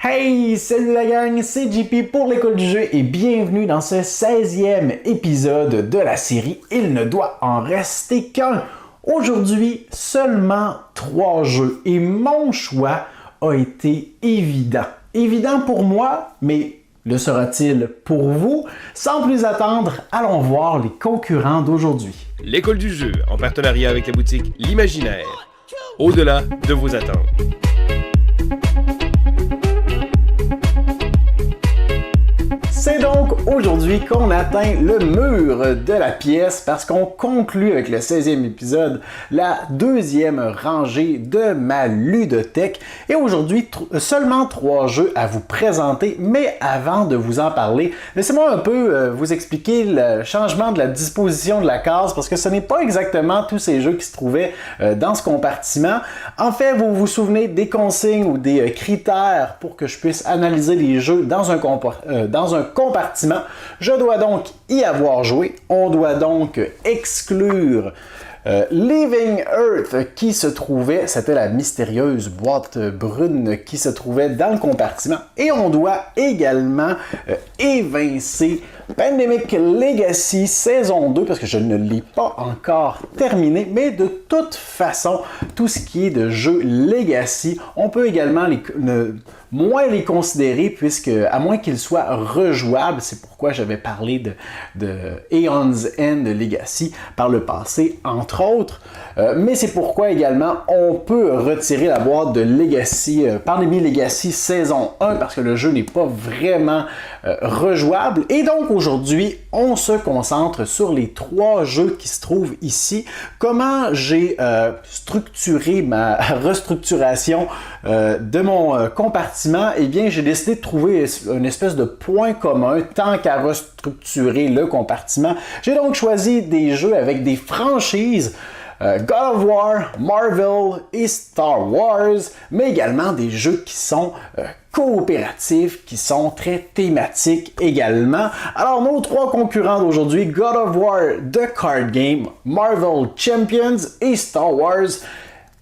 Hey, salut la gang, c'est JP pour l'école du jeu et bienvenue dans ce 16e épisode de la série Il ne doit en rester qu'un. Aujourd'hui, seulement 3 jeux et mon choix a été évident. Évident pour moi, mais le sera-t-il pour vous? Sans plus attendre, allons voir les concurrents d'aujourd'hui. L'école du jeu, en partenariat avec la boutique L'Imaginaire. Au-delà de vos attentes. C'est donc aujourd'hui qu'on atteint le mur de la pièce parce qu'on conclut avec le 16e épisode la deuxième rangée de ma ludothèque. Et aujourd'hui, seulement 3 jeux à vous présenter, mais avant de vous en parler, laissez-moi un peu vous expliquer le changement de la disposition de la case parce que ce n'est pas exactement tous ces jeux qui se trouvaient dans ce compartiment. En fait, vous vous souvenez des consignes ou des critères pour que je puisse analyser les jeux dans un compartiment. Je dois donc y avoir joué. On doit donc exclure Living Earth qui se trouvait, c'était la mystérieuse boîte brune qui se trouvait dans le compartiment. Et on doit également évincer Pandemic Legacy saison 2 parce que je ne l'ai pas encore terminé, mais de toute façon, tout ce qui est de jeux Legacy, on peut également moins les considérer puisque, à moins qu'ils soient rejouables, c'est pourquoi j'avais parlé de Aeon's End Legacy par le passé, entre autres, mais c'est pourquoi également on peut retirer la boîte de Legacy, Pandemic Legacy saison 1 parce que le jeu n'est pas vraiment rejouable. Et donc aujourd'hui, on se concentre sur les 3 jeux qui se trouvent ici. Comment j'ai structuré ma restructuration de mon compartiment? Eh bien, j'ai décidé de trouver une espèce de point commun tant qu'à restructurer le compartiment. J'ai donc choisi des jeux avec des franchises God of War, Marvel et Star Wars, mais également des jeux qui sont coopératifs, qui sont très thématiques également. Alors, nos 3 concurrents d'aujourd'hui, God of War The Card Game, Marvel Champions et Star Wars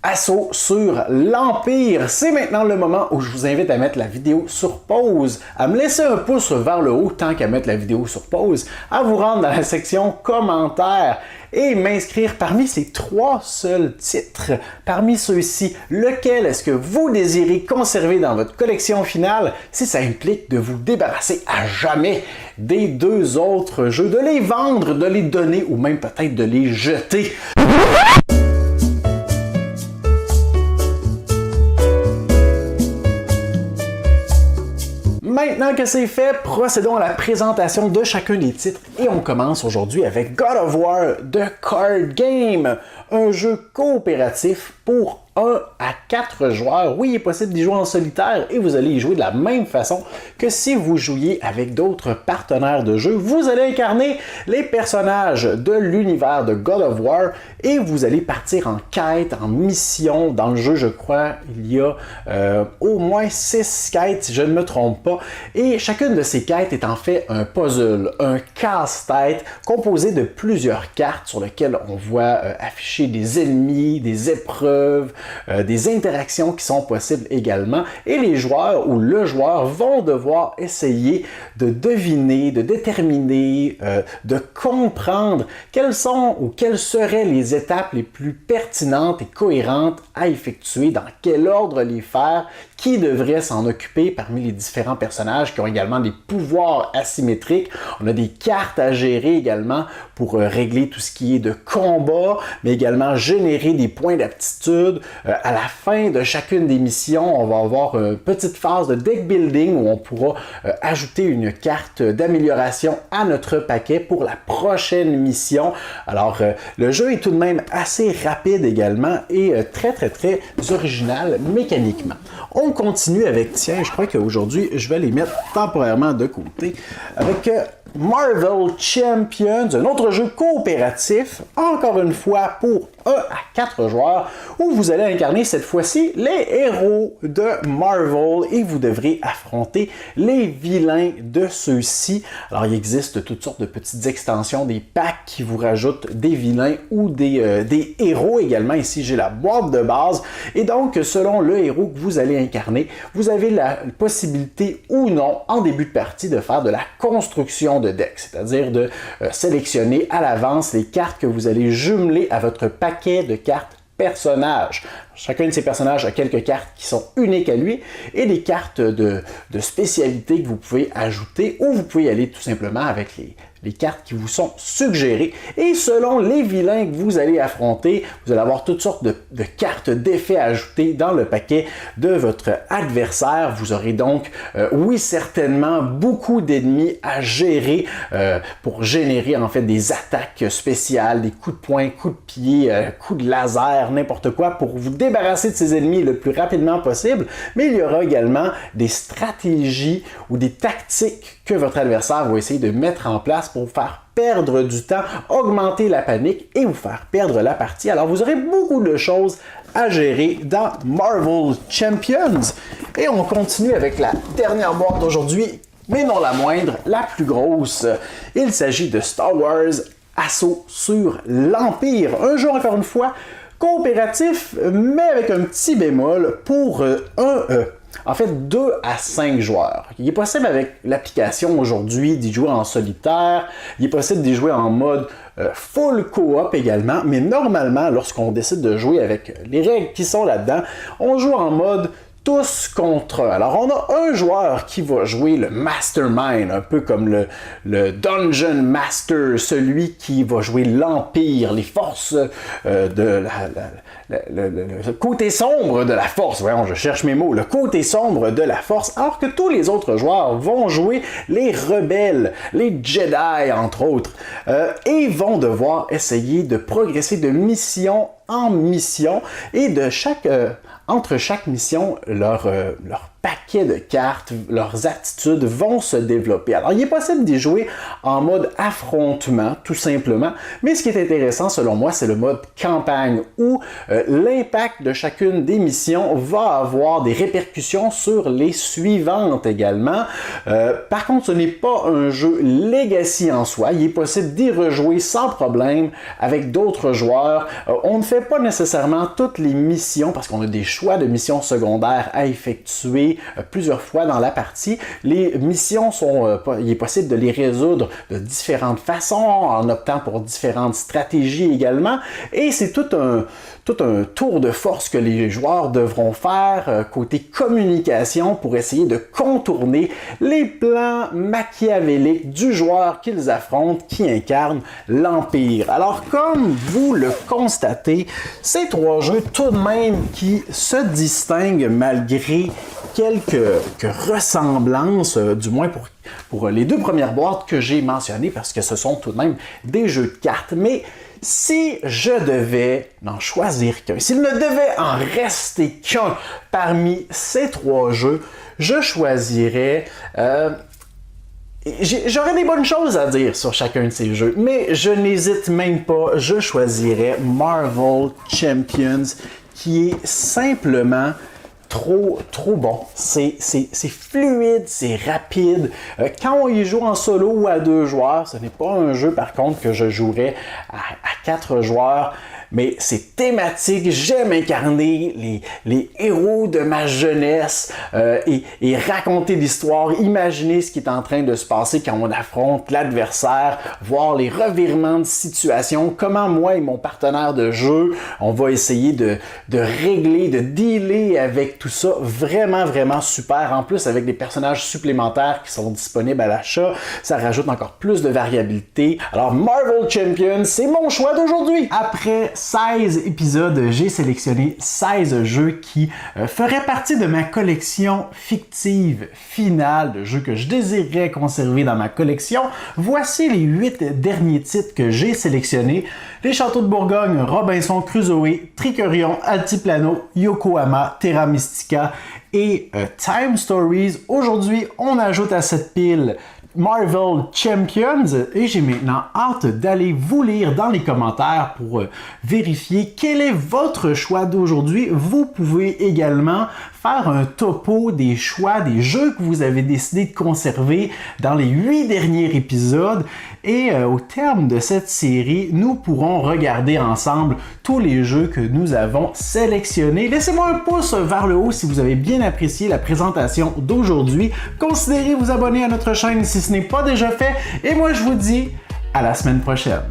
Assaut sur l'Empire. C'est maintenant le moment où je vous invite à mettre la vidéo sur pause, à me laisser un pouce vers le haut tant qu'à mettre la vidéo sur pause, à vous rendre dans la section commentaires et m'inscrire parmi ces 3 seuls titres. Parmi ceux-ci, lequel est-ce que vous désirez conserver dans votre collection finale si ça implique de vous débarrasser à jamais des 2 autres jeux, de les vendre, de les donner ou même peut-être de les jeter. Maintenant que c'est fait, procédons à la présentation de chacun des titres et on commence aujourd'hui avec God of War The Card Game, un jeu coopératif pour 1 à 4 joueurs. Oui, il est possible d'y jouer en solitaire et vous allez y jouer de la même façon que si vous jouiez avec d'autres partenaires de jeu. Vous allez incarner les personnages de l'univers de God of War et vous allez partir en quête, en mission. Dans le jeu, je crois, il y a au moins 6 quêtes, si je ne me trompe pas. Et chacune de ces quêtes est en fait un puzzle, un casse-tête composé de plusieurs cartes sur lesquelles on voit afficher des ennemis, des épreuves, des interactions qui sont possibles également et les joueurs ou le joueur vont devoir essayer de deviner, de déterminer, de comprendre quelles sont ou quelles seraient les étapes les plus pertinentes et cohérentes à effectuer, dans quel ordre les faire, qui devrait s'en occuper parmi les différents personnages qui ont également des pouvoirs asymétriques. On a des cartes à gérer également pour régler tout ce qui est de combat, mais également générer des points d'aptitude. À la fin de chacune des missions, on va avoir une petite phase de deck building où on pourra ajouter une carte d'amélioration à notre paquet pour la prochaine mission. Alors, le jeu est tout de même assez rapide également et très original mécaniquement. On continue avec, tiens, je crois qu'aujourd'hui, je vais les mettre temporairement de côté, avec Marvel Champions, un autre jeu coopératif, encore une fois pour 1 à 4 joueurs, où vous allez incarner cette fois-ci les héros de Marvel et vous devrez affronter les vilains de ceux-ci. Alors il existe toutes sortes de petites extensions, des packs qui vous rajoutent des vilains ou des héros également. Ici j'ai la boîte de base et donc selon le héros que vous allez incarner, vous avez la possibilité ou non en début de partie de faire de la construction de deck, c'est-à-dire de sélectionner à l'avance les cartes que vous allez jumeler à votre paquet de cartes personnages. Chacun de ces personnages a quelques cartes qui sont uniques à lui et des cartes de spécialité que vous pouvez ajouter ou vous pouvez y aller tout simplement avec les cartes qui vous sont suggérées. Et selon les vilains que vous allez affronter, vous allez avoir toutes sortes de cartes d'effets ajoutées dans le paquet de votre adversaire. Vous aurez donc, oui, certainement beaucoup d'ennemis à gérer pour générer en fait des attaques spéciales, des coups de poing, coups de pied, coups de laser, n'importe quoi pour vous débarrasser de ces ennemis le plus rapidement possible. Mais il y aura également des stratégies ou des tactiques que votre adversaire va essayer de mettre en place pour vous faire perdre du temps, augmenter la panique et vous faire perdre la partie. Alors vous aurez beaucoup de choses à gérer dans Marvel Champions. Et on continue avec la dernière boîte d'aujourd'hui, mais non la moindre, la plus grosse. Il s'agit de Star Wars Assaut sur l'Empire. Un jeu encore une fois coopératif, mais avec un petit bémol pour en fait 2 à 5 joueurs. Il est possible avec l'application aujourd'hui d'y jouer en solitaire, il est possible d'y jouer en mode full co-op également, mais normalement lorsqu'on décide de jouer avec les règles qui sont là-dedans, on joue en mode tous contre un. Alors, on a un joueur qui va jouer le Mastermind, un peu comme le Dungeon Master, celui qui va jouer l'Empire, les forces de le côté sombre de la force. Voyons, je cherche mes mots. Le côté sombre de la force, alors que tous les autres joueurs vont jouer les rebelles, les Jedi, entre autres, et vont devoir essayer de progresser de mission en mission et de entre chaque mission, leur paquet de cartes, leurs attitudes vont se développer. Alors, il est possible d'y jouer en mode affrontement, tout simplement, mais ce qui est intéressant, selon moi, c'est le mode campagne, où l'impact de chacune des missions va avoir des répercussions sur les suivantes également. Par contre, ce n'est pas un jeu legacy en soi. Il est possible d'y rejouer sans problème avec d'autres joueurs. On ne fait pas nécessairement toutes les missions, parce qu'on a des choix de missions secondaires à effectuer plusieurs fois dans la partie. Les missions il est possible de les résoudre de différentes façons, en optant pour différentes stratégies également, et c'est tout un tour de force que les joueurs devront faire côté communication pour essayer de contourner les plans machiavéliques du joueur qu'ils affrontent, qui incarne l'Empire. Alors, comme vous le constatez, ces 3 jeux tout de même qui se distinguent malgré quelques ressemblances, du moins pour les 2 premières boîtes que j'ai mentionnées, parce que ce sont tout de même des jeux de cartes. Mais si je devais n'en choisir qu'un, s'il ne devait en rester qu'un parmi ces 3 jeux, je choisirais... J'aurais des bonnes choses à dire sur chacun de ces jeux, mais je n'hésite même pas, je choisirais Marvel Champions, qui est simplement trop bon. C'est fluide, c'est rapide. Quand on y joue en solo ou à 2 joueurs, ce n'est pas un jeu par contre que je jouerais à 4 joueurs. Mais c'est thématique, j'aime incarner les héros de ma jeunesse et raconter l'histoire, imaginer ce qui est en train de se passer quand on affronte l'adversaire, voir les revirements de situation, comment moi et mon partenaire de jeu, on va essayer de régler, de dealer avec tout ça. Vraiment, vraiment super. En plus, avec des personnages supplémentaires qui sont disponibles à l'achat, ça rajoute encore plus de variabilité. Alors, Marvel Champions, c'est mon choix d'aujourd'hui. Après 16 épisodes, j'ai sélectionné 16 jeux qui feraient partie de ma collection fictive finale de jeux que je désirerais conserver dans ma collection. Voici les 8 derniers titres que j'ai sélectionnés. Les Châteaux de Bourgogne, Robinson Crusoe, Trickerion, Altiplano, Yokohama, Terra Mystica et Time Stories. Aujourd'hui, on ajoute à cette pile Marvel Champions et j'ai maintenant hâte d'aller vous lire dans les commentaires pour vérifier quel est votre choix d'aujourd'hui. Vous pouvez également faire un topo des choix, des jeux que vous avez décidé de conserver dans les 8 derniers épisodes et au terme de cette série, nous pourrons regarder ensemble tous les jeux que nous avons sélectionnés. Laissez-moi un pouce vers le haut si vous avez bien apprécié la présentation d'aujourd'hui. Considérez vous abonner à notre chaîne si ce n'est pas déjà fait et moi je vous dis à la semaine prochaine.